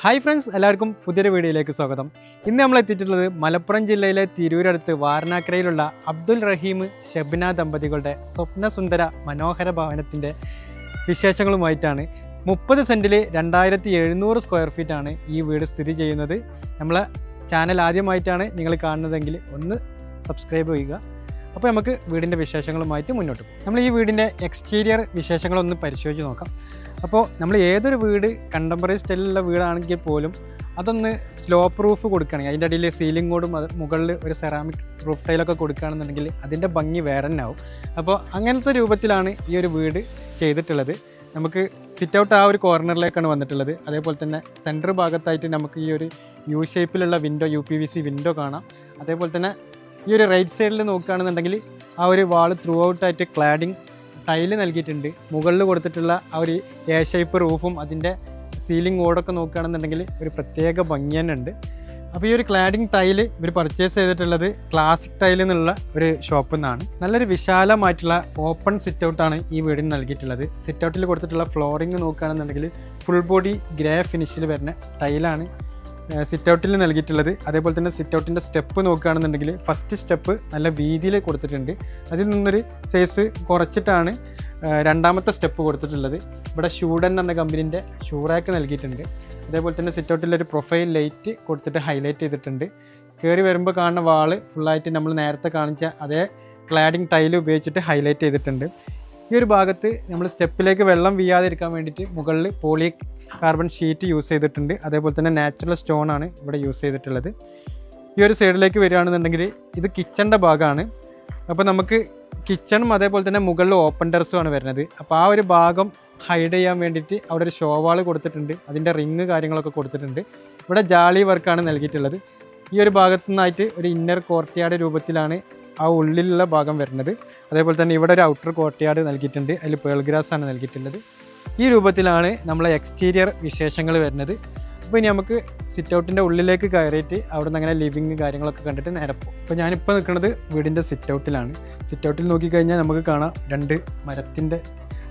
Hi friends, എല്ലാവർക്കും പുതിയൊരു വീഡിയോയിലേക്ക് സ്വാഗതം. ഇന്ന് നമ്മൾ എത്തിയിട്ടുള്ളത് മലപ്പുറം ജില്ലയിലെ തിരൂരടുത്ത് വാരണാക്കരയിലുള്ള അബ്ദുൽ റഹീം ഷെബ്ന ദമ്പതികളുടെ സ്വപ്നസുന്ദര മനോഹര ഭവനത്തിൻ്റെ വിശേഷങ്ങളുമായിട്ടാണ്. 30 സെൻറ്റിൽ 2700 സ്ക്വയർ ഫീറ്റാണ് ഈ വീട് സ്ഥിതി ചെയ്യുന്നത്. നമ്മളെ ചാനൽ ആദ്യമായിട്ടാണ് നിങ്ങൾ കാണുന്നതെങ്കിൽ ഒന്ന് സബ്സ്ക്രൈബ് ചെയ്യുക. അപ്പോൾ നമുക്ക് വീടിൻ്റെ വിശേഷങ്ങളുമായിട്ട് മുന്നോട്ട് പോകും. നമ്മൾ ഈ വീടിൻ്റെ എക്സ്റ്റീരിയർ വിശേഷങ്ങളൊന്ന് പരിശോധിച്ച് നോക്കാം. അപ്പോൾ നമ്മൾ ഏതൊരു വീട് കണ്ടംപററി സ്റ്റൈലിലുള്ള വീടാണെങ്കിൽ പോലും അതൊന്ന് സ്ലോപ്പ് റൂഫ് കൊടുക്കുകയാണെങ്കിൽ അതിൻ്റെ അടിയിൽ സീലിംഗ് കോഡും അത് മുകളിൽ ഒരു സെറാമിക് റൂഫ് ടൈലൊക്കെ കൊടുക്കുകയാണെന്നുണ്ടെങ്കിൽ അതിൻ്റെ ഭംഗി വേറെ തന്നെ ആവും. അപ്പോൾ അങ്ങനത്തെ രൂപത്തിലാണ് ഈ ഒരു വീട് ചെയ്തിട്ടുള്ളത്. നമുക്ക് സിറ്റ് ഔട്ട് ആ ഒരു കോർണറിലേക്കാണ് വന്നിട്ടുള്ളത്. അതേപോലെ തന്നെ സെൻറ്റർ ഭാഗത്തായിട്ട് നമുക്ക് ഈ ഒരു യു ഷേപ്പിലുള്ള വിൻഡോ, UPVC വിൻഡോ കാണാം. അതേപോലെ തന്നെ ഈ ഒരു റൈറ്റ് സൈഡിൽ നോക്കുകയാണെന്നുണ്ടെങ്കിൽ ആ ഒരു വാൾ ത്രൂ ഔട്ടായിട്ട് ക്ലാഡിങ് ടൈല് നൽകിയിട്ടുണ്ട്. മുകളിൽ കൊടുത്തിട്ടുള്ള ആ ഒരു എ ഷേപ്പ് റൂഫും അതിൻ്റെ സീലിംഗ് ഓടൊക്കെ നോക്കുകയാണെന്നുണ്ടെങ്കിൽ ഒരു പ്രത്യേക ഭംഗി തന്നെ ഉണ്ട്. അപ്പോൾ ഈ ഒരു ക്ലാഡിങ് ടൈല് ഇവർ പർച്ചേസ് ചെയ്തിട്ടുള്ളത് ക്ലാസിക് ടൈൽ എന്നുള്ള ഒരു ഷോപ്പിൽ നിന്നാണ്. നല്ലൊരു വിശാലമായിട്ടുള്ള ഓപ്പൺ സിറ്റ് ഔട്ടാണ് ഈ വീടിന് നൽകിയിട്ടുള്ളത്. സിറ്റ് ഔട്ടിൽ കൊടുത്തിട്ടുള്ള ഫ്ലോറിങ് നോക്കുകയാണെന്നുണ്ടെങ്കിൽ ഫുൾ ബോഡി ഗ്രേ ഫിനിഷിൽ വരുന്ന ടൈലാണ് സിറ്റ് ഔട്ടിൽ നൽകിയിട്ടുള്ളത്. അതേപോലെ തന്നെ സിറ്റ് ഔട്ടിൻ്റെ സ്റ്റെപ്പ് നോക്കുകയാണെന്നുണ്ടെങ്കിൽ ഫസ്റ്റ് സ്റ്റെപ്പ് നല്ല വീതിയിൽ കൊടുത്തിട്ടുണ്ട്. അതിൽ നിന്നൊരു സൈസ് കുറച്ചിട്ടാണ് രണ്ടാമത്തെ സ്റ്റെപ്പ് കൊടുത്തിട്ടുള്ളത്. ഇവിടെ ഷൂഡൻ എന്ന കമ്പനീൻ്റെ ഷൂ റാക്ക് നൽകിയിട്ടുണ്ട്. അതേപോലെ തന്നെ സിറ്റ് ഔട്ടിലൊരു പ്രൊഫൈൽ ലൈറ്റ് കൊടുത്തിട്ട് ഹൈലൈറ്റ് ചെയ്തിട്ടുണ്ട്. കയറി വരുമ്പോൾ കാണുന്ന വാള് ഫുള്ളായിട്ട് നമ്മൾ നേരത്തെ കാണിച്ച അതേ ക്ലാഡിങ് ടൈല് ഉപയോഗിച്ചിട്ട് ഹൈലൈറ്റ് ചെയ്തിട്ടുണ്ട്. ഈ ഒരു ഭാഗത്ത് നമ്മൾ സ്റ്റെപ്പിലേക്ക് വെള്ളം വീഴാതിരിക്കാൻ വേണ്ടിയിട്ട് മുകളിൽ പോളി കാർബൺ ഷീറ്റ് യൂസ് ചെയ്തിട്ടുണ്ട്. അതേപോലെ തന്നെ നാച്ചുറൽ സ്റ്റോൺ ആണ് ഇവിടെ യൂസ് ചെയ്തിട്ടുള്ളത്. ഈ ഒരു സൈഡിലേക്ക് വരികയാണെന്നുണ്ടെങ്കിൽ ഇത് കിച്ചണിൻ്റെ ഭാഗമാണ്. അപ്പോൾ നമുക്ക് കിച്ചണും അതേപോലെ തന്നെ മുകളിൽ ഓപ്പൺ ടെറസും ആണ് വരുന്നത്. അപ്പോൾ ആ ഒരു ഭാഗം ഹൈഡ് ചെയ്യാൻ വേണ്ടിയിട്ട് അവിടെ ഒരു ഷോവാൾ കൊടുത്തിട്ടുണ്ട്. അതിൻ്റെ റിങ് കാര്യങ്ങളൊക്കെ കൊടുത്തിട്ടുണ്ട്. ഇവിടെ ജാളി വർക്കാണ് നൽകിയിട്ടുള്ളത്. ഈ ഒരു ഭാഗത്തു നിന്നായിട്ട് ഒരു ഇന്നർ കോർട്ട്യാർഡ് രൂപത്തിലാണ് ആ ഉള്ളിലുള്ള ഭാഗം വരുന്നത്. അതേപോലെ തന്നെ ഇവിടെ ഒരു ഔട്ടർ കോർട്ട്യാർഡ് നൽകിയിട്ടുണ്ട്. അതിൽ പേൾ ഗ്രാസ് ആണ് നൽകിയിട്ടുള്ളത്. ഈ രൂപത്തിലാണ് നമ്മളെ എക്സ്റ്റീരിയർ വിശേഷങ്ങൾ വരുന്നത്. അപ്പോൾ ഇനി നമുക്ക് സിറ്റ് ഔട്ടിൻ്റെ ഉള്ളിലേക്ക് കയറിയിട്ട് അവിടെ നിന്ന് അങ്ങനെ ലിവിങ് കാര്യങ്ങളൊക്കെ കണ്ടിട്ട് നേരെ പോകും. അപ്പോൾ ഞാനിപ്പോൾ നിൽക്കുന്നത് വീടിൻ്റെ സിറ്റ് ഔട്ടിലാണ്. സിറ്റ് ഔട്ടിൽ നോക്കിക്കഴിഞ്ഞാൽ നമുക്ക് കാണാം 2 മരത്തിൻ്റെ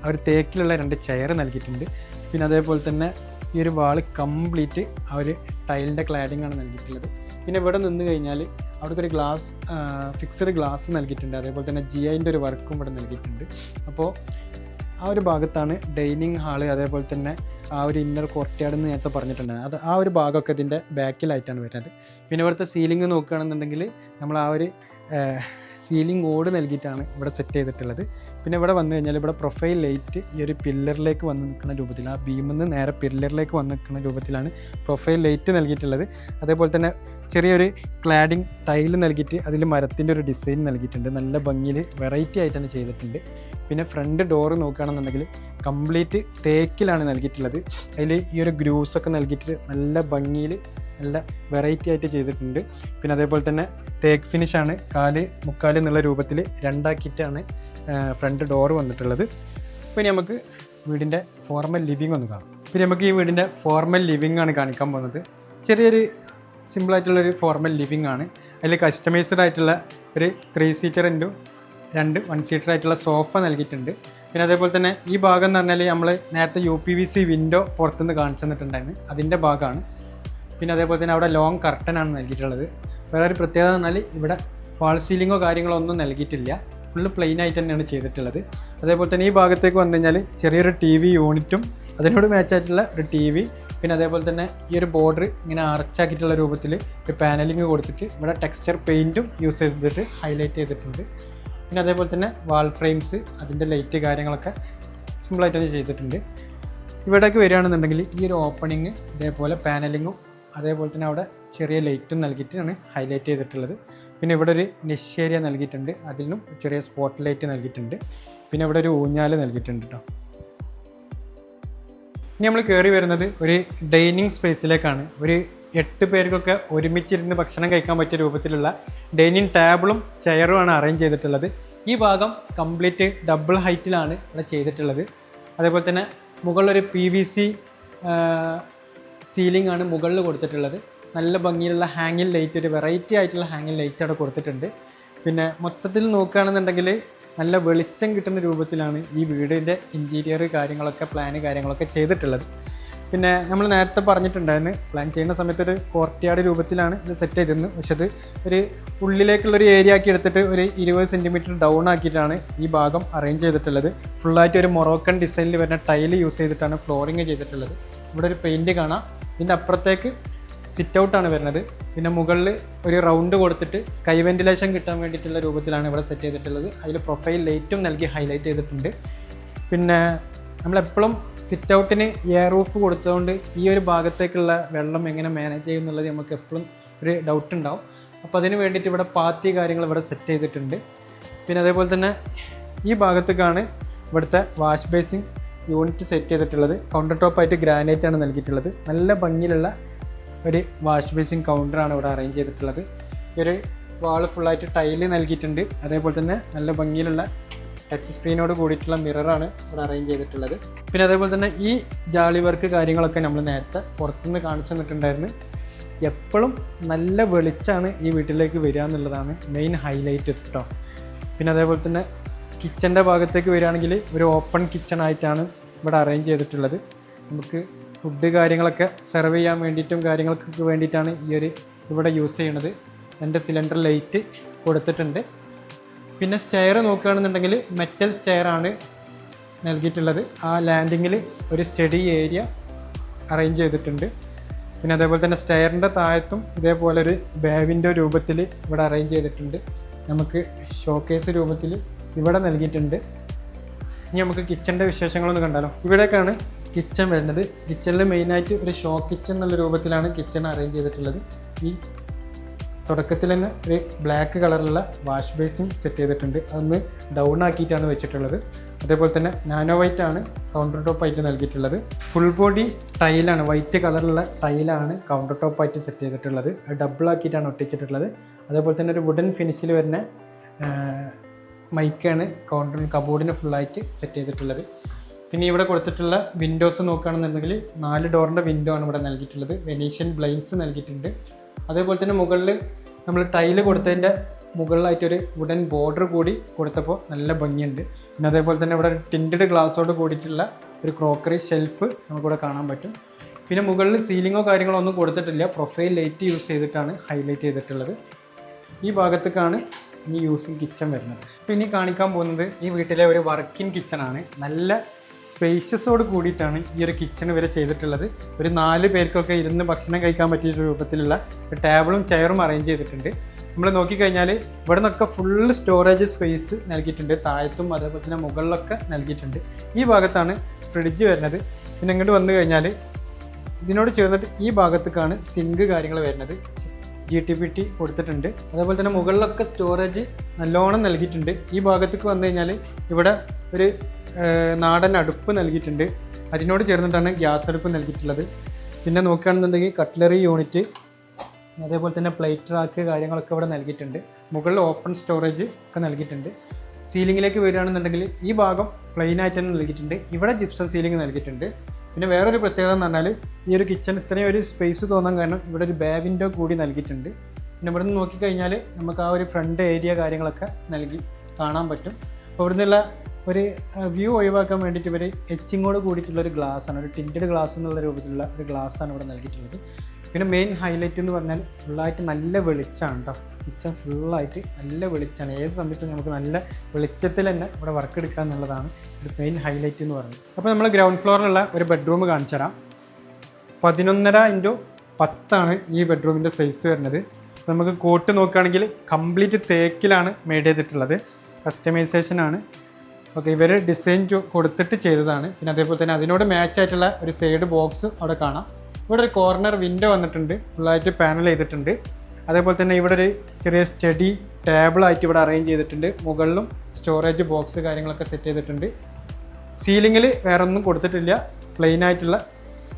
ആ ഒരു തേക്കിലുള്ള 2 ചെയർ നൽകിയിട്ടുണ്ട്. പിന്നെ അതേപോലെ തന്നെ ഈ ഒരു വാള് കംപ്ലീറ്റ് ആ ഒരു ടൈലിൻ്റെ ക്ലാഡിംഗ് ആണ് നൽകിയിട്ടുള്ളത്. പിന്നെ ഇവിടെ നിന്ന് കഴിഞ്ഞാൽ അവിടേക്ക് ഒരു ഗ്ലാസ് ഫിക്സഡ് ഗ്ലാസ് നൽകിയിട്ടുണ്ട്. അതേപോലെ തന്നെ GIൻ്റെ ഒരു വർക്കും ഇവിടെ നൽകിയിട്ടുണ്ട്. അപ്പോൾ ആ ഒരു ഭാഗത്താണ് ഡൈനിങ് ഹാള്, അതേപോലെ തന്നെ ആ ഒരു ഇന്നർ കോർട്ട്യാർഡ് എന്ന് നേരത്തെ പറഞ്ഞിട്ടുണ്ട്. അത് ആ ഒരു ഭാഗമൊക്കെ ഇതിൻ്റെ ബാക്കിലായിട്ടാണ് വരുന്നത്. പിന്നെ ഇവിടുത്തെ സീലിംഗ് നോക്കുകയാണെന്നുണ്ടെങ്കിൽ നമ്മൾ ആ ഒരു സീലിംഗ് ഓട് നൽകിയിട്ടാണ് ഇവിടെ സെറ്റ് ചെയ്തിട്ടുള്ളത്. പിന്നെ ഇവിടെ വന്നു കഴിഞ്ഞാൽ ഇവിടെ പ്രൊഫൈൽ ലൈറ്റ് ഈ ഒരു പില്ലറിലേക്ക് വന്ന് നിൽക്കുന്ന രൂപത്തിൽ, ആ ബീമിൽ നിന്ന് നേരെ പില്ലറിലേക്ക് വന്ന് നിൽക്കുന്ന രൂപത്തിലാണ് പ്രൊഫൈൽ ലൈറ്റ് നൽകിയിട്ടുള്ളത്. അതേപോലെ തന്നെ ചെറിയൊരു ക്ലാഡിങ് ടൈല് നൽകിയിട്ട് അതിൽ മരത്തിൻ്റെ ഒരു ഡിസൈൻ നൽകിയിട്ടുണ്ട്. നല്ല ഭംഗിയിൽ വെറൈറ്റി ആയിട്ടാണ് ചെയ്തിട്ടുണ്ട്. പിന്നെ ഫ്രണ്ട് ഡോറ് നോക്കുകയാണെന്നുണ്ടെങ്കിൽ കംപ്ലീറ്റ് തേക്കിലാണ് നൽകിയിട്ടുള്ളത്. അതിൽ ഈ ഒരു ഗ്രൂസൊക്കെ നൽകിയിട്ട് നല്ല ഭംഗിയിൽ നല്ല വെറൈറ്റി ആയിട്ട് ചെയ്തിട്ടുണ്ട്. പിന്നെ അതേപോലെ തന്നെ തേക്ക് ഫിനിഷാണ്. 4 എന്നുള്ള രൂപത്തിൽ 2 ആക്കിയിട്ടാണ് ഫ്രണ്ട് ഡോറ് വന്നിട്ടുള്ളത്. പിന്നെ നമുക്ക് വീടിൻ്റെ ഫോർമൽ ലിവിങ് ഒന്ന് കാണാം. പിന്നെ നമുക്ക് ഈ വീടിൻ്റെ ഫോർമൽ ലിവിങ് ആണ് കാണിക്കാൻ പോകുന്നത്. ചെറിയൊരു സിമ്പിളായിട്ടുള്ളൊരു ഫോർമൽ ലിവിങ് ആണ്. അതിൽ കസ്റ്റമൈസ്ഡ് ആയിട്ടുള്ള ഒരു 3 സീറ്റർ ഇൻറ്റു 2 1 സീറ്റർ ആയിട്ടുള്ള സോഫ നൽകിയിട്ടുണ്ട്. പിന്നെ അതേപോലെ തന്നെ ഈ ഭാഗം എന്ന് പറഞ്ഞാൽ നമ്മൾ നേരത്തെ UPVC വിൻഡോ പുറത്തുനിന്ന് കാണിച്ചു തന്നിട്ടുണ്ടായിരുന്നു, അതിൻ്റെ ഭാഗമാണ്. പിന്നെ അതേപോലെ തന്നെ അവിടെ ലോങ് കർട്ടനാണ് നൽകിയിട്ടുള്ളത്. വേറെ ഒരു പ്രത്യേകത എന്നാൽ ഇവിടെ വാൾ സീലിങ്ങോ കാര്യങ്ങളോ ഒന്നും നൽകിയിട്ടില്ല. ഫുള്ള് പ്ലെയിൻ ആയിട്ട് തന്നെയാണ് ചെയ്തിട്ടുള്ളത്. അതേപോലെ തന്നെ ഈ ഭാഗത്തേക്ക് വന്നു കഴിഞ്ഞാൽ ചെറിയൊരു TV യൂണിറ്റും അതിനോട് മാച്ചായിട്ടുള്ള ഒരു TV, പിന്നെ അതേപോലെ തന്നെ ഈ ഒരു ബോർഡർ ഇങ്ങനെ അറച്ചാക്കിയിട്ടുള്ള രൂപത്തിൽ ഒരു പാനലിങ് കൊടുത്തിട്ട് ഇവിടെ ടെക്സ്ചർ പെയിൻറ്റും യൂസ് ചെയ്തിട്ട് ഹൈലൈറ്റ് ചെയ്തിട്ടുണ്ട്. പിന്നെ അതേപോലെ തന്നെ വാൾ ഫ്രെയിംസ്, അതിൻ്റെ ലൈറ്റ് കാര്യങ്ങളൊക്കെ സിമ്പിളായിട്ട് തന്നെ ചെയ്തിട്ടുണ്ട്. ഇവിടേക്ക് വരികയാണെന്നുണ്ടെങ്കിൽ ഈ ഒരു ഓപ്പണിങ് ഇതേപോലെ പാനലിങ്ങും അതേപോലെ തന്നെ അവിടെ ചെറിയ ലൈറ്റും നൽകിയിട്ടാണ് ഹൈലൈറ്റ് ചെയ്തിട്ടുള്ളത്. പിന്നെ ഇവിടെ ഒരു നിഷ് ഏരിയ നൽകിയിട്ടുണ്ട്, അതിലും ചെറിയ സ്പോട്ട് ലൈറ്റ് നൽകിയിട്ടുണ്ട്. പിന്നെ ഇവിടെ ഒരു ഊഞ്ഞാല് നൽകിയിട്ടുണ്ട് കേട്ടോ. ഇനി നമ്മൾ കയറി വരുന്നത് ഒരു ഡൈനിങ് സ്പേസിലേക്കാണ്. ഒരു 8 പേർക്കൊക്കെ ഒരുമിച്ചിരുന്ന് ഭക്ഷണം കഴിക്കാൻ പറ്റിയ രൂപത്തിലുള്ള ഡൈനിങ് ടേബിളും ചെയറുമാണ് അറേഞ്ച് ചെയ്തിട്ടുള്ളത്. ഈ ഭാഗം കംപ്ലീറ്റ് ഡബിൾ ഹൈറ്റിലാണ് ഇവിടെ ചെയ്തിട്ടുള്ളത്. അതേപോലെ തന്നെ മുകളിലൊരു PVC സീലിംഗ് ആണ് മുകളിൽ കൊടുത്തിട്ടുള്ളത്. നല്ല ഭംഗിയിലുള്ള ഹാങ്ങിങ് ലൈറ്റ്, ഒരു വെറൈറ്റി ആയിട്ടുള്ള ഹാങ്ങിങ് ലൈറ്റ് അവിടെ കൊടുത്തിട്ടുണ്ട്. പിന്നെ മൊത്തത്തിൽ നോക്കുകയാണെന്നുണ്ടെങ്കിൽ നല്ല വെളിച്ചം കിട്ടുന്ന രൂപത്തിലാണ് ഈ വീടിൻ്റെ ഇൻറ്റീരിയർ കാര്യങ്ങളൊക്കെ പ്ലാന് കാര്യങ്ങളൊക്കെ ചെയ്തിട്ടുള്ളത്. പിന്നെ നമ്മൾ നേരത്തെ പറഞ്ഞിട്ടുണ്ടായിരുന്നു പ്ലാൻ ചെയ്യുന്ന സമയത്ത് ഒരു കോർട്ട്യാർഡ് രൂപത്തിലാണ് ഇത് സെറ്റ് ചെയ്തിരുന്നത്. പക്ഷെ അത് ഒരു ഉള്ളിലേക്കുള്ളൊരു ഏരിയ ആക്കി എടുത്തിട്ട് ഒരു 20 സെൻറ്റിമീറ്റർ ഡൗൺ ആക്കിയിട്ടാണ് ഈ ഭാഗം അറേഞ്ച് ചെയ്തിട്ടുള്ളത്. ഫുള്ളായിട്ട് ഒരു മൊറോക്കൻ ഡിസൈനിൽ വരുന്ന ടൈല് യൂസ് ചെയ്തിട്ടാണ് ഫ്ലോറിങ് ചെയ്തിട്ടുള്ളത്. ഇവിടെ ഒരു പെയിൻറ്റ് കാണാം. ഇതിൻ്റെ അപ്പുറത്തേക്ക് സിറ്റ് ഔട്ടാണ് വരുന്നത്. പിന്നെ മുകളിൽ ഒരു റൗണ്ട് കൊടുത്തിട്ട് സ്കൈ വെന്റിലേഷൻ കിട്ടാൻ വേണ്ടിയിട്ടുള്ള രൂപത്തിലാണ് ഇവിടെ സെറ്റ് ചെയ്തിട്ടുള്ളത്. അതിൽ പ്രൊഫൈൽ ലൈറ്റും നൽകി ഹൈലൈറ്റ് ചെയ്തിട്ടുണ്ട്. പിന്നെ നമ്മളെപ്പോഴും സിറ്റ് ഔട്ടിന് എയർ റൂഫ് കൊടുത്തതുകൊണ്ട് ഈ ഒരു ഭാഗത്തേക്കുള്ള വെള്ളം എങ്ങനെ മാനേജ് ചെയ്യും എന്നുള്ളത് നമുക്ക് എപ്പോഴും ഒരു ഡൗട്ട് ഉണ്ടാവും. അപ്പോൾ അതിന് വേണ്ടിയിട്ട് ഇവിടെ പാത്തി കാര്യങ്ങൾ ഇവിടെ സെറ്റ് ചെയ്തിട്ടുണ്ട്. പിന്നെ അതേപോലെ തന്നെ ഈ ഭാഗത്തേക്കാണ് ഇവിടുത്തെ വാഷ് ബേസിൻ യൂണിറ്റ് സെറ്റ് ചെയ്തിട്ടുള്ളത്. കൗണ്ടർ ടോപ്പായിട്ട് ഗ്രാനൈറ്റ് ആണ് നൽകിയിട്ടുള്ളത്. നല്ല ഭംഗിയിലുള്ള ഒരു വാഷ് ബേസിൻ കൗണ്ടറാണ് ഇവിടെ അറേഞ്ച് ചെയ്തിട്ടുള്ളത്. ഈ ഒരു വാള് ഫുള്ളായിട്ട് ടൈല് നൽകിയിട്ടുണ്ട്. അതേപോലെ തന്നെ നല്ല ഭംഗിയിലുള്ള ടച്ച് സ്ക്രീനോട് കൂടിയിട്ടുള്ള മിററാണ് ഇവിടെ അറേഞ്ച് ചെയ്തിട്ടുള്ളത്. പിന്നെ അതേപോലെ തന്നെ ഈ ജാളി വർക്ക് കാര്യങ്ങളൊക്കെ നമ്മൾ നേരത്തെ പുറത്തുനിന്ന് കാണിച്ചു തന്നിട്ടുണ്ടായിരുന്നു. എപ്പോഴും നല്ല വെളിച്ചമാണ് ഈ വീട്ടിലേക്ക് വരിക എന്നുള്ളതാണ് മെയിൻ ഹൈലൈറ്റ് കേട്ടോ. പിന്നെ അതേപോലെ തന്നെ കിച്ചൻ്റെ ഭാഗത്തേക്ക് വരികയാണെങ്കിൽ ഒരു ഓപ്പൺ കിച്ചൺ ആയിട്ടാണ് ഇവിടെ അറേഞ്ച് ചെയ്തിട്ടുള്ളത്. നമുക്ക് ഫുഡ് കാര്യങ്ങളൊക്കെ സെർവ് ചെയ്യാൻ വേണ്ടിയിട്ടും കാര്യങ്ങൾക്കൊക്കെ വേണ്ടിയിട്ടാണ് ഈ ഒരു ഇവിടെ യൂസ് ചെയ്യുന്നത്. 2 സിലിണ്ടർ ലൈറ്റ് കൊടുത്തിട്ടുണ്ട്. പിന്നെ സ്റ്റെയർ നോക്കുകയാണെന്നുണ്ടെങ്കിൽ മെറ്റൽ സ്റ്റെയർ ആണ് നൽകിയിട്ടുള്ളത്. ആ ലാൻഡിങ്ങിൽ ഒരു സ്റ്റഡി ഏരിയ അറേഞ്ച് ചെയ്തിട്ടുണ്ട്. പിന്നെ അതേപോലെ തന്നെ സ്റ്റെയറിൻ്റെ താഴത്തും ഇതേപോലെ ഒരു ബാവിൻ്റെ രൂപത്തിൽ ഇവിടെ അറേഞ്ച് ചെയ്തിട്ടുണ്ട്. നമുക്ക് ഷോക്കേസ് രൂപത്തിൽ ഇവിടെ നൽകിയിട്ടുണ്ട്. ഇനി നമുക്ക് കിച്ചൻ്റെ വിശേഷങ്ങളൊന്ന് കണ്ടാലോ. ഇവിടേക്കാണ് കിച്ചൺ വരുന്നത്. കിച്ചണിൽ മെയിനായിട്ട് ഒരു ഷോ കിച്ചൺ എന്നുള്ള രൂപത്തിലാണ് കിച്ചൺ അറേഞ്ച് ചെയ്തിട്ടുള്ളത്. ഈ തുടക്കത്തിൽ തന്നെ ഒരു ബ്ലാക്ക് കളറിലുള്ള വാഷ് ബേസിൻ സെറ്റ് ചെയ്തിട്ടുണ്ട്. അതൊന്ന് ഡൗൺ ആക്കിയിട്ടാണ് വെച്ചിട്ടുള്ളത്. അതേപോലെ തന്നെ നാനോ വൈറ്റ് ആണ് കൗണ്ടർ ടോപ്പായിട്ട് നൽകിയിട്ടുള്ളത്. ഫുൾ ബോഡി ടൈലാണ്, വൈറ്റ് കളറിലുള്ള ടൈലാണ് കൗണ്ടർ ടോപ്പായിട്ട് സെറ്റ് ചെയ്തിട്ടുള്ളത്. അത് ഡബിൾ ആക്കിയിട്ടാണ് ഒട്ടിച്ചിട്ടുള്ളത്. അതേപോലെ തന്നെ ഒരു വുഡൻ ഫിനിഷിൽ വരുന്ന മൈക്കാണ് കബോർഡിന് ഫുള്ളായിട്ട് സെറ്റ് ചെയ്തിട്ടുള്ളത്. പിന്നെ ഇവിടെ കൊടുത്തിട്ടുള്ള വിൻഡോസ് നോക്കുകയാണെന്നുണ്ടെങ്കിൽ 4 ഡോറിൻ്റെ വിൻഡോ ആണ് ഇവിടെ നൽകിയിട്ടുള്ളത്. വെനീഷ്യൻ ബ്ലൈൻഡ്സ് നൽകിയിട്ടുണ്ട്. അതേപോലെ തന്നെ മുകളിൽ നമ്മൾ ടൈല് കൊടുത്തതിൻ്റെ മുകളിലായിട്ടൊരു വുഡൻ ബോർഡർ കൂടി കൊടുത്തപ്പോൾ നല്ല ഭംഗിയുണ്ട്. പിന്നെ അതേപോലെ തന്നെ ഇവിടെ ടിൻറ്റഡ് ഗ്ലാസ്സോട് കൂടിയിട്ടുള്ള ഒരു ക്രോക്കറി ഷെൽഫ് നമുക്കിവിടെ കാണാൻ പറ്റും. പിന്നെ മുകളിൽ സീലിങ്ങോ കാര്യങ്ങളോ ഒന്നും കൊടുത്തിട്ടില്ല. പ്രൊഫൈൽ ലൈറ്റ് യൂസ് ചെയ്തിട്ടാണ് ഹൈലൈറ്റ് ചെയ്തിട്ടുള്ളത്. ഈ ഭാഗത്തേക്കാണ് ഈ യൂസിങ് കിച്ചൺ വരുന്നത്. അപ്പോൾ ഇനി കാണിക്കാൻ പോകുന്നത് ഈ വീട്ടിലെ ഒരു വർക്കിംഗ് കിച്ചണാണ്. നല്ല സ്പേഷ്യസോട് കൂടിയിട്ടാണ് ഈ ഒരു കിച്ചൺ വരെ ചെയ്തിട്ടുള്ളത്. ഒരു 4 പേർക്കൊക്കെ ഇരുന്ന് ഭക്ഷണം കഴിക്കാൻ പറ്റിയ രൂപത്തിലുള്ള ഒരു ടേബിളും ചെയറും അറേഞ്ച് ചെയ്തിട്ടുണ്ട്. നമ്മൾ നോക്കിക്കഴിഞ്ഞാൽ ഇവിടെ നിന്നൊക്കെ ഫുള്ള് സ്റ്റോറേജ് സ്പേസ് നൽകിയിട്ടുണ്ട്. താഴത്തും അതേപോലെ തന്നെ മുകളിലൊക്കെ നൽകിയിട്ടുണ്ട്. ഈ ഭാഗത്താണ് ഫ്രിഡ്ജ് വരുന്നത്. പിന്നെ ഇങ്ങോട്ട് വന്നു കഴിഞ്ഞാൽ ഇതിനോട് ചേർന്നിട്ട് ഈ ഭാഗത്തേക്കാണ് സിങ്ക് കാര്യങ്ങൾ വരുന്നത്. GTPT കൊടുത്തിട്ടുണ്ട്. അതേപോലെ തന്നെ മുകളിലൊക്കെ സ്റ്റോറേജ് നല്ലോണം നൽകിയിട്ടുണ്ട്. ഈ ഭാഗത്തേക്ക് വന്നു കഴിഞ്ഞാൽ ഇവിടെ ഒരു നാടൻ അടുപ്പ് നൽകിയിട്ടുണ്ട്. അതിനോട് ചേർന്നിട്ടാണ് ഗ്യാസ് അടുപ്പ് നൽകിയിട്ടുള്ളത്. പിന്നെ നോക്കുകയാണെന്നുണ്ടെങ്കിൽ കട്ട്ലറി യൂണിറ്റ്, അതേപോലെ തന്നെ പ്ലേറ്റ് റാക്ക് കാര്യങ്ങളൊക്കെ ഇവിടെ നൽകിയിട്ടുണ്ട്. മുകളിൽ ഓപ്പൺ സ്റ്റോറേജ് ഒക്കെ നൽകിയിട്ടുണ്ട്. സീലിങ്ങിലേക്ക് വരികയാണെന്നുണ്ടെങ്കിൽ ഈ ഭാഗം പ്ലെയിൻ ആയിട്ട് തന്നെ നൽകിയിട്ടുണ്ട്. ഇവിടെ ജിപ്സം സീലിംഗ് നൽകിയിട്ടുണ്ട്. പിന്നെ വേറൊരു പ്രത്യേകത എന്ന് പറഞ്ഞാൽ ഈ ഒരു കിച്ചൺ ഇത്രയും ഒരു സ്പേസ് തോന്നാൻ കാരണം ഇവിടെ ഒരു ബേ വിൻഡോ കൂടി നൽകിയിട്ടുണ്ട്. പിന്നെ ഇവിടെ നിന്ന് നോക്കിക്കഴിഞ്ഞാൽ നമുക്ക് ആ ഒരു ഫ്രണ്ട് ഏരിയ കാര്യങ്ങളൊക്കെ നൽകി കാണാൻ പറ്റും. അപ്പോൾ ഇവിടെ നിന്നുള്ള ഒരു വ്യൂ ഒഴിവാക്കാൻ വേണ്ടിയിട്ട് ഇവർ എച്ചിങ്ങോട് കൂടിയിട്ടുള്ള ഒരു ഗ്ലാസ്സാണ്, ഒരു ടിൻറ്റഡ് ഗ്ലാസ് എന്നുള്ള രൂപത്തിലുള്ള ഒരു ഗ്ലാസ്സാണ് ഇവിടെ നൽകിയിട്ടുള്ളത്. പിന്നെ മെയിൻ ഹൈലൈറ്റ് എന്ന് പറഞ്ഞാൽ ഫുള്ളായിട്ട് നല്ല വെളിച്ചമാണ് കേട്ടോ. കിച്ചൺ ഫുള്ളായിട്ട് നല്ല വെളിച്ചമാണ്. ഏത് സമയത്തും നമുക്ക് നല്ല വെളിച്ചത്തിൽ തന്നെ ഇവിടെ വർക്ക് എടുക്കുക എന്നുള്ളതാണ് ഒരു മെയിൻ ഹൈലൈറ്റ് എന്ന് പറയുന്നത്. അപ്പോൾ നമ്മൾ ഗ്രൗണ്ട് ഫ്ലോറിലുള്ള ഒരു ബെഡ്റൂം കാണിച്ചു തരാം. 11.x10 ഈ ബെഡ്റൂമിൻ്റെ സൈസ് വരുന്നത്. നമുക്ക് കോട്ട് നോക്കുകയാണെങ്കിൽ കംപ്ലീറ്റ് തേക്കിലാണ് മെയ്ഡ് ചെയ്തിട്ടുള്ളത്. കസ്റ്റമൈസേഷനാണ്. ഓക്കെ, ഇവർ ഡിസൈൻ കൊടുത്തിട്ട് ചെയ്തതാണ്. പിന്നെ അതേപോലെ തന്നെ അതിനോട് മാച്ച് ആയിട്ടുള്ള ഒരു സൈഡ് ബോക്സ് അവിടെ കാണാം. ഇവിടെ ഒരു കോർണർ വിൻഡോ വന്നിട്ടുണ്ട്, ഫുള്ളായിട്ട് പാനൽ ചെയ്തിട്ടുണ്ട്. അതേപോലെ തന്നെ ഇവിടെ ഒരു ചെറിയ സ്റ്റഡി ടേബിളായിട്ട് ഇവിടെ അറേഞ്ച് ചെയ്തിട്ടുണ്ട്. മുകളിലും സ്റ്റോറേജ് ബോക്സ് കാര്യങ്ങളൊക്കെ സെറ്റ് ചെയ്തിട്ടുണ്ട്. സീലിങ്ങിൽ വേറെ ഒന്നും കൊടുത്തിട്ടില്ല, പ്ലെയിൻ ആയിട്ടുള്ള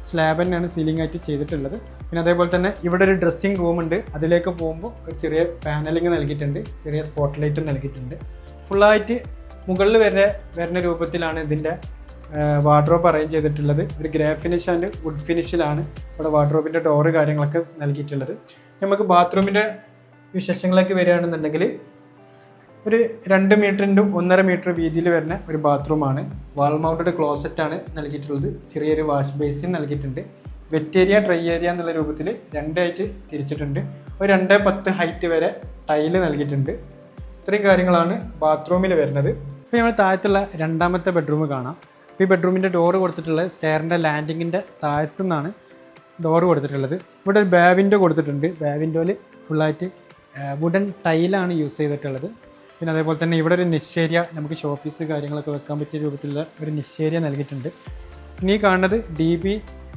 സ്ലാബ് തന്നെയാണ് സീലിംഗ് ആയിട്ട് ചെയ്തിട്ടുള്ളത്. പിന്നെ അതേപോലെ തന്നെ ഇവിടെ ഒരു ഡ്രസ്സിങ് റൂം ഉണ്ട്. അതിലേക്ക് പോകുമ്പോൾ ഒരു ചെറിയ പാനലിങ് നൽകിയിട്ടുണ്ട്, ചെറിയ സ്പോട്ട് ലൈറ്റും നൽകിയിട്ടുണ്ട്. ഫുള്ളായിട്ട് മുകളിൽ വരുന്ന രൂപത്തിലാണ് ഇതിൻ്റെ വാർഡ്രോബ് അറേഞ്ച് ചെയ്തിട്ടുള്ളത്. ഒരു ഗ്രേ ഫിനിഷ് ആൻഡ് വുഡ് ഫിനിഷിലാണ് ഇവിടെ വാർഡ്രോബിൻ്റെ ഡോറ് കാര്യങ്ങളൊക്കെ നൽകിയിട്ടുള്ളത്. നമുക്ക് ബാത്റൂമിൻ്റെ വിശേഷങ്ങളിലേക്ക് വരികയാണെന്നുണ്ടെങ്കിൽ ഒരു 2 മീറ്റർ ഇൻറ്റു 1.5 മീറ്റർ വീതിയിൽ വരുന്ന ഒരു ബാത്റൂമാണ്. വാൾ മൗണ്ടഡ് ക്ലോസറ്റാണ് നൽകിയിട്ടുള്ളത്. ചെറിയൊരു വാഷ് ബേസിൻ നൽകിയിട്ടുണ്ട്. വെറ്റ് ഏരിയ ഡ്രൈ ഏരിയ എന്നുള്ള രൂപത്തിൽ രണ്ടായിട്ട് തിരിച്ചിട്ടുണ്ട്. ഒരു 2.10 ഹൈറ്റ് വരെ ടൈല് നൽകിയിട്ടുണ്ട്. ഇത്രയും കാര്യങ്ങളാണ് ബാത്റൂമിൽ വരുന്നത്. ഇപ്പോൾ നമ്മൾ താഴത്തുള്ള രണ്ടാമത്തെ ബെഡ്റൂം കാണാം. ഇപ്പോൾ ഈ ബെഡ്റൂമിൻ്റെ ഡോറ് കൊടുത്തിട്ടുള്ളത് സ്റ്റെയറിൻ്റെ ലാൻഡിങ്ങിൻ്റെ താഴത്തു നിന്നാണ് ഡോറ് കൊടുത്തിട്ടുള്ളത്. ഇവിടെ ഒരു ബാവിൻഡോ കൊടുത്തിട്ടുണ്ട്. ബാവിൻഡോയിൽ ഫുള്ളായിട്ട് വുഡൻ ടൈലാണ് യൂസ് ചെയ്തിട്ടുള്ളത്. പിന്നെ അതേപോലെ തന്നെ ഇവിടെ ഒരു നിശ്ചേരിയ, നമുക്ക് ഷോപ്പീസ് കാര്യങ്ങളൊക്കെ വെക്കാൻ പറ്റിയ രൂപത്തിലുള്ള ഒരു നിശ്ചേരിയ നൽകിയിട്ടുണ്ട്. പിന്നെ ഈ കാണുന്നത് DB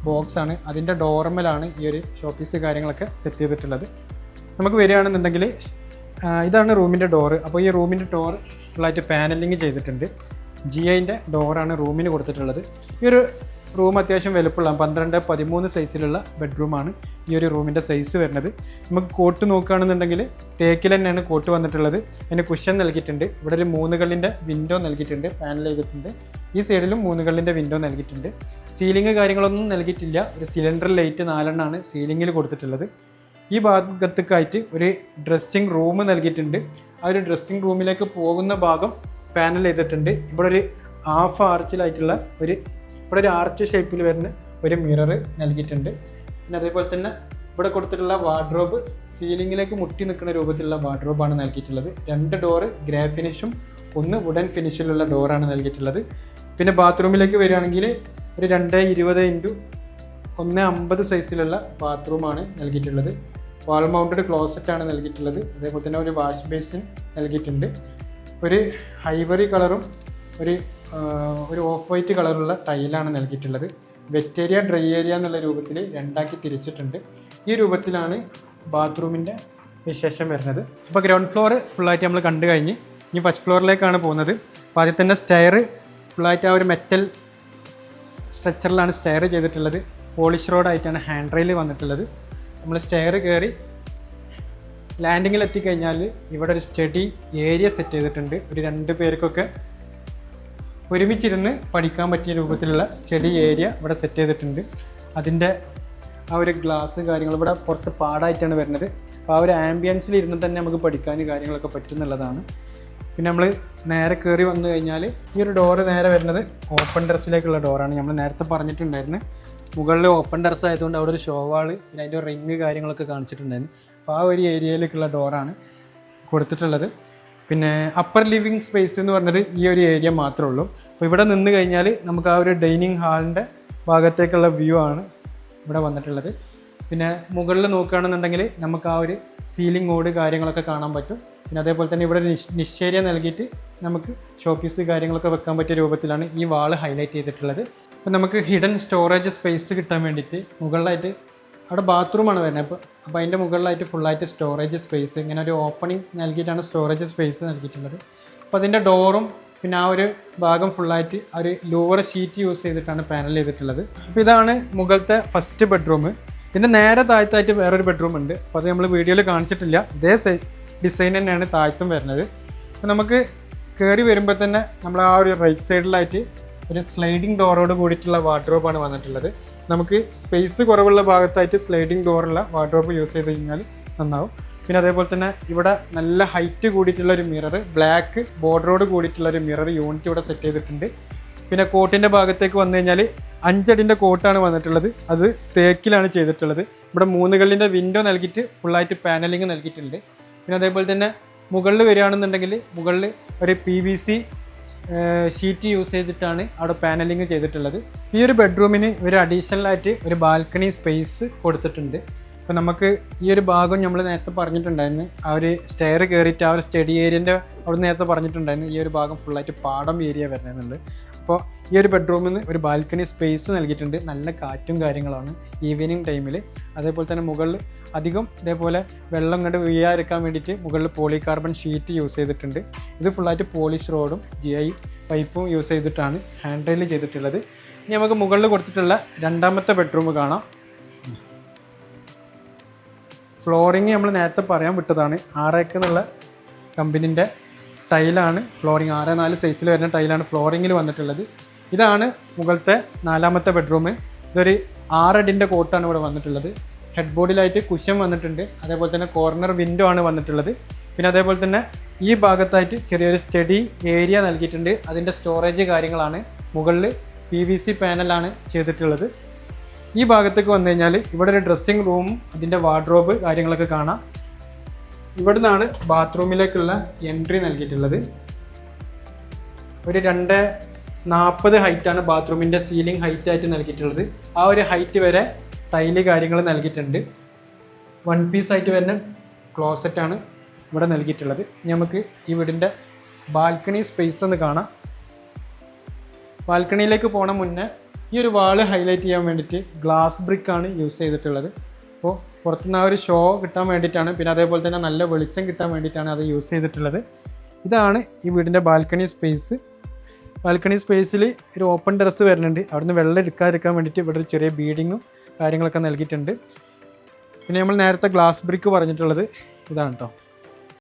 ബോക്സ് ആണ്. അതിൻ്റെ ഡോർമലാണ് ഈ ഒരു ഷോപ്പീസ് കാര്യങ്ങളൊക്കെ സെറ്റ് ചെയ്തിട്ടുള്ളത്. നമുക്ക് വരികയാണെന്നുണ്ടെങ്കിൽ ഇതാണ് റൂമിൻ്റെ ഡോറ്. അപ്പോൾ ഈ റൂമിൻ്റെ ഡോറ് ഫുള്ളായിട്ട് പാനലിങ് ചെയ്തിട്ടുണ്ട്. GIൻ്റെ ഡോറാണ് റൂമിന് കൊടുത്തിട്ടുള്ളത്. ഈ ഒരു റൂം അത്യാവശ്യം വലുപ്പമുള്ള 12-13 സൈസിലുള്ള ബെഡ്റൂമാണ് ഈ ഒരു റൂമിൻ്റെ സൈസ് വരുന്നത്. നമുക്ക് കോട്ട് നോക്കുകയാണെന്നുണ്ടെങ്കിൽ തേക്കിൽ തന്നെയാണ് കോട്ട് വന്നിട്ടുള്ളത്. അതിന് കുഷൻ നൽകിയിട്ടുണ്ട്. ഇവിടെ ഒരു 3 കള്ളിൻ്റെ വിൻഡോ നൽകിയിട്ടുണ്ട്, പാനൽ ചെയ്തിട്ടുണ്ട്. ഈ സൈഡിലും 3 കള്ളിൻ്റെ വിൻഡോ നൽകിയിട്ടുണ്ട്. സീലിംഗ് കാര്യങ്ങളൊന്നും നൽകിയിട്ടില്ല. ഒരു സിലിണ്ടർ ലൈറ്റ് 4 എണ്ണമാണ് സീലിങ്ങിൽ കൊടുത്തിട്ടുള്ളത്. ഈ ഭാഗത്തേക്കായിട്ട് ഒരു ഡ്രസ്സിങ് റൂം നൽകിയിട്ടുണ്ട്. ആ ഒരു ഡ്രസ്സിങ് റൂമിലേക്ക് പോകുന്ന ഭാഗം പാനൽ ചെയ്തിട്ടുണ്ട്. ഇവിടെ ഒരു ഹാഫ് ആർച്ചിലായിട്ടുള്ള ഇവിടെ ഒരു ആർച്ച് ഷേപ്പിൽ വരുന്ന ഒരു മിറർ നൽകിയിട്ടുണ്ട്. പിന്നെ അതേപോലെ തന്നെ ഇവിടെ കൊടുത്തിട്ടുള്ള വാർഡ്രോബ് സീലിങ്ങിലേക്ക് മുട്ടി നിൽക്കുന്ന രൂപത്തിലുള്ള വാർഡ്രോബാണ് നൽകിയിട്ടുള്ളത്. 2 ഡോറ് ഗ്രേ ഫിനിഷും 1 വുഡൻ ഫിനിഷിലുള്ള ഡോറാണ് നൽകിയിട്ടുള്ളത്. പിന്നെ ബാത്റൂമിലേക്ക് വരികയാണെങ്കിൽ ഒരു 2.20 ഇൻറ്റു 1.50 സൈസിലുള്ള ബാത്റൂമാണ് നൽകിയിട്ടുള്ളത്. വാൾ മൗണ്ടഡ് ക്ലോസറ്റാണ് നൽകിയിട്ടുള്ളത്. അതേപോലെ തന്നെ ഒരു വാഷ് ബേസിൻ നൽകിയിട്ടുണ്ട്. ഒരു ഐവറി കളറും ഒരു ഓഫ് വൈറ്റ് കളറുള്ള ടൈലാണ് നൽകിയിട്ടുള്ളത്. വെറ്റ് ഏരിയ ഡ്രൈ ഏരിയ എന്നുള്ള രൂപത്തിൽ രണ്ടാക്കി തിരിച്ചിട്ടുണ്ട്. ഈ രൂപത്തിലാണ് ബാത്റൂമിൻ്റെ വിശേഷം വരുന്നത്. ഇപ്പോൾ ഗ്രൗണ്ട് ഫ്ലോർ ഫുള്ളായിട്ട് നമ്മൾ കണ്ടു കഴിഞ്ഞ് ഇനി ഫസ്റ്റ് ഫ്ലോറിലേക്കാണ് പോകുന്നത്. അപ്പോൾ ആദ്യം തന്നെ സ്റ്റെയർ ഫുള്ളായിട്ട് ആ ഒരു മെറ്റൽ സ്ട്രക്ചറിലാണ് സ്റ്റെയർ ചെയ്തിട്ടുള്ളത്. പോളിഷ് റോഡായിട്ടാണ് ഹാൻഡ് റെയിൽ വന്നിട്ടുള്ളത്. നമ്മൾ സ്റ്റെയർ കയറി ലാൻഡിങ്ങിൽ എത്തിക്കഴിഞ്ഞാൽ ഇവിടെ ഒരു സ്റ്റഡി ഏരിയ സെറ്റ് ചെയ്തിട്ടുണ്ട്. ഒരു 2 പേർക്കൊക്കെ ഒരുമിച്ചിരുന്ന് പഠിക്കാൻ പറ്റിയ രൂപത്തിലുള്ള സ്റ്റഡി ഏരിയ ഇവിടെ സെറ്റ് ചെയ്തിട്ടുണ്ട്. അതിൻ്റെ ആ ഒരു ഗ്ലാസ് കാര്യങ്ങൾ ഇവിടെ പുറത്ത് പാടായിട്ടാണ് വരുന്നത്. അപ്പോൾ ആ ഒരു ആംബിയൻസിൽ ഇരുന്ന് തന്നെ നമുക്ക് പഠിക്കാൻ കാര്യങ്ങളൊക്കെ പറ്റുന്നുള്ളതാണ്. പിന്നെ നമ്മൾ നേരെ കയറി വന്നു കഴിഞ്ഞാൽ ഈ ഒരു ഡോറ് നേരെ വരുന്നത് ഓപ്പൺ ടെറസിലേക്കുള്ള ഡോറാണ്. നമ്മൾ നേരത്തെ പറഞ്ഞിട്ടുണ്ടായിരുന്നു മുകളിൽ ഓപ്പൺ ടെറസ് ആയതുകൊണ്ട് അവിടെ ഒരു ഷോവാള് പിന്നെ അതിൻ്റെ റിങ് കാര്യങ്ങളൊക്കെ കാണിച്ചിട്ടുണ്ടായിരുന്നു. അപ്പോൾ ആ ഒരു ഏരിയയിലേക്കുള്ള ഡോറാണ് കൊടുത്തിട്ടുള്ളത്. പിന്നെ അപ്പർ ലിവിങ് സ്പേസ് എന്ന് പറഞ്ഞത് ഈ ഒരു ഏരിയ മാത്രമേ ഉള്ളൂ. അപ്പോൾ ഇവിടെ നിന്ന് കഴിഞ്ഞാൽ നമുക്ക് ആ ഒരു ഡൈനിങ് ഹാളിൻ്റെ ഭാഗത്തേക്കുള്ള വ്യൂ ആണ് ഇവിടെ വന്നിട്ടുള്ളത്. പിന്നെ മുകളിൽ നോക്കുകയാണെന്നുണ്ടെങ്കിൽ നമുക്ക് ആ ഒരു സീലിംഗ് ഓട് കാര്യങ്ങളൊക്കെ കാണാൻ പറ്റും. പിന്നെ അതേപോലെ തന്നെ ഇവിടെ നിശ്ചേരിയ നൽകിയിട്ട് നമുക്ക് ഷോപ്പീസ് കാര്യങ്ങളൊക്കെ വെക്കാൻ പറ്റിയ രൂപത്തിലാണ് ഈ വാള് ഹൈലൈറ്റ് ചെയ്തിട്ടുള്ളത്. അപ്പോൾ നമുക്ക് ഹിഡൻ സ്റ്റോറേജ് സ്പേസ് കിട്ടാൻ വേണ്ടിയിട്ട് മുകളിലായിട്ട് അവിടെ ബാത്റൂമാണ് വരുന്നത്. അപ്പോൾ അതിൻ്റെ മുകളിലായിട്ട് ഫുള്ളായിട്ട് സ്റ്റോറേജ് സ്പേസ് ഇങ്ങനെ ഒരു ഓപ്പണിംഗ് നൽകിയിട്ടാണ് സ്റ്റോറേജ് സ്പേസ് നൽകിയിട്ടുള്ളത്. അപ്പോൾ അതിൻ്റെ ഡോറും പിന്നെ ആ ഒരു ഭാഗം ഫുള്ളായിട്ട് ആ ഒരു ലോവർ ഷീറ്റ് യൂസ് ചെയ്തിട്ടാണ് പാനൽ ചെയ്തിട്ടുള്ളത്. അപ്പോൾ ഇതാണ് മുകളിലത്തെ ഫസ്റ്റ് ബെഡ്റൂം. ഇതിൻ്റെ നേരെ താഴത്തായിട്ട് വേറൊരു ബെഡ്റൂം ഉണ്ട്. അപ്പോൾ അത് നമ്മൾ വീഡിയോയിൽ കാണിച്ചിട്ടില്ല. ഇതേ ഡിസൈൻ തന്നെയാണ് താഴത്തും വരുന്നത്. അപ്പോൾ നമുക്ക് കയറി വരുമ്പോൾ തന്നെ നമ്മൾ ആ ഒരു റൈറ്റ് സൈഡിലായിട്ട് ഒരു സ്ലൈഡിങ് ഡോറോട് കൂടിയിട്ടുള്ള വാർഡ്രോബാണ് വന്നിട്ടുള്ളത്. നമുക്ക് സ്പേസ് കുറവുള്ള ഭാഗത്തായിട്ട് സ്ലൈഡിങ് ഡോറുള്ള വാർഡ്രോബ് യൂസ് ചെയ്ത് കഴിഞ്ഞാൽ നന്നാവും. പിന്നെ അതേപോലെ തന്നെ ഇവിടെ നല്ല ഹൈറ്റ് കൂടിയിട്ടുള്ള ഒരു മിറർ, ബ്ലാക്ക് ബോർഡറോട് കൂടിയിട്ടുള്ള ഒരു മിറർ യൂണിറ്റ് ഇവിടെ സെറ്റ് ചെയ്തിട്ടുണ്ട്. പിന്നെ കോട്ടിൻ്റെ ഭാഗത്തേക്ക് വന്നു കഴിഞ്ഞാൽ 5 അടിൻ്റെ കോട്ടാണ് വന്നിട്ടുള്ളത്. അത് തേക്കിലാണ് ചെയ്തിട്ടുള്ളത്. ഇവിടെ 3 കള്ളിൻ്റെ വിൻഡോ നൽകിയിട്ട് ഫുള്ളായിട്ട് പാനലിങ് നൽകിയിട്ടുണ്ട്. പിന്നെ അതേപോലെ തന്നെ മുകളിൽ വരികയാണെന്നുണ്ടെങ്കിൽ മുകളിൽ ഒരു PVC ഷീറ്റ് യൂസ് ചെയ്തിട്ടാണ് അവിടെ പാനലിങ് ചെയ്തിട്ടുള്ളത്. ഈ ഒരു ബെഡ്റൂമിന് ഒരു അഡീഷണലായിട്ട് ഒരു ബാൽക്കണി സ്പേസ് കൊടുത്തിട്ടുണ്ട്. അപ്പോൾ നമുക്ക് ഈ ഒരു ഭാഗം നമ്മൾ നേരത്തെ പറഞ്ഞിട്ടുണ്ടായിരുന്നു, ആ ഒരു സ്റ്റെയർ കയറിയിട്ട് ആ ഒരു സ്റ്റഡി ഏരിയൻ്റെ അവിടെ നേരത്തെ പറഞ്ഞിട്ടുണ്ടായിരുന്നു ഈ ഒരു ഭാഗം ഫുള്ളായിട്ട് പാടം ഏരിയ വരുന്നുണ്ട്. അപ്പോൾ ഈ ഒരു ബെഡ്റൂമിൽ നിന്ന് ഒരു ബാൽക്കണി സ്പേസ് നൽകിയിട്ടുണ്ട്. നല്ല കാറ്റും കാര്യങ്ങളാണ് ഈവനിങ് ടൈമിൽ. അതേപോലെ തന്നെ മുകളിൽ അധികം ഇതേപോലെ വെള്ളം കണ്ട് വീഴാതിരിക്കാൻ വേണ്ടിയിട്ട് മുകളിൽ പോളികാർബൺ ഷീറ്റ് യൂസ് ചെയ്തിട്ടുണ്ട്. ഇത് ഫുള്ളായിട്ട് പോളിഷ് റോഡും GI പൈപ്പും യൂസ് ചെയ്തിട്ടാണ് ഹാൻഡ് റെയിൽ ചെയ്തിട്ടുള്ളത്. ഇനി നമുക്ക് മുകളിൽ കൊടുത്തിട്ടുള്ള രണ്ടാമത്തെ ബെഡ്റൂം കാണാം. ഫ്ലോറിങ് നമ്മൾ നേരത്തെ പറയാൻ വിട്ടതാണ്. 6 എന്നുള്ള കമ്പനീൻ്റെ ടൈലാണ് ഫ്ലോറിങ്. 6x4 സൈസിൽ വരുന്ന ടൈലാണ് ഫ്ലോറിങ്ങിൽ വന്നിട്ടുള്ളത്. ഇതാണ് മുകളിലത്തെ 4ാമത്തെ ബെഡ്റൂം. ഇതൊരു 6 അടിൻ്റെ കോട്ടാണ് ഇവിടെ വന്നിട്ടുള്ളത്. ഹെഡ് ബോർഡിലായിട്ട് കുഷൻ വന്നിട്ടുണ്ട്. അതേപോലെ തന്നെ കോർണർ വിൻഡോ ആണ് വന്നിട്ടുള്ളത്. പിന്നെ അതേപോലെ തന്നെ ഈ ഭാഗത്തായിട്ട് ചെറിയൊരു സ്റ്റഡി ഏരിയ നൽകിയിട്ടുണ്ട്. അതിൻ്റെ സ്റ്റോറേജ് കാര്യങ്ങളാണ്. മുകളിൽ PVC പാനലാണ് ചെയ്തിട്ടുള്ളത്. ഈ ഭാഗത്തേക്ക് വന്നു കഴിഞ്ഞാൽ ഇവിടെ ഒരു ഡ്രസ്സിങ് റൂമും അതിൻ്റെ വാർഡ്രോബ് കാര്യങ്ങളൊക്കെ കാണാം. ഇവിടെ നിന്നാണ് ബാത്റൂമിലേക്കുള്ള എൻട്രി നൽകിയിട്ടുള്ളത്. ഒരു 2.40 ഹൈറ്റാണ് ബാത്റൂമിൻ്റെ സീലിംഗ് ഹൈറ്റായിട്ട് നൽകിയിട്ടുള്ളത്. ആ ഒരു ഹൈറ്റ് വരെ ടൈല് കാര്യങ്ങൾ നൽകിയിട്ടുണ്ട്. 1 പീസ് ആയിട്ട് വരുന്ന ക്ലോസറ്റാണ് ഇവിടെ നൽകിയിട്ടുള്ളത്. നമുക്ക് ഈ വീടിൻ്റെ ബാൽക്കണി സ്പേസ് ഒന്ന് കാണാം. ബാൽക്കണിയിലേക്ക് പോണ മുന്നേ ഈ ഒരു വാള് ഹൈലൈറ്റ് ചെയ്യാൻ വേണ്ടിയിട്ട് ഗ്ലാസ് ബ്രിക്കാണ് യൂസ് ചെയ്തിട്ടുള്ളത്. അപ്പോൾ പുറത്തുനിന്ന് ആ ഒരു ഷോ കിട്ടാൻ വേണ്ടിയിട്ടാണ്, പിന്നെ അതേപോലെ തന്നെ നല്ല വെളിച്ചം കിട്ടാൻ വേണ്ടിയിട്ടാണ് അത് യൂസ് ചെയ്തിട്ടുള്ളത്. ഇതാണ് ഈ വീടിൻ്റെ ബാൽക്കണി സ്പേസ്. ബാൽക്കണി സ്പേസിൽ ഒരു ഓപ്പൺ ടെറസ് വരുന്നുണ്ട്. അവിടുന്ന് വെള്ളം എടുക്കാതിരിക്കാൻ വേണ്ടിയിട്ട് ഇവിടെ ഒരു ചെറിയ ബീഡിങ്ങും കാര്യങ്ങളൊക്കെ നൽകിയിട്ടുണ്ട്. പിന്നെ നമ്മൾ നേരത്തെ ഗ്ലാസ് ബ്രിക്ക് പറഞ്ഞിട്ടുള്ളത് ഇതാണ് കേട്ടോ.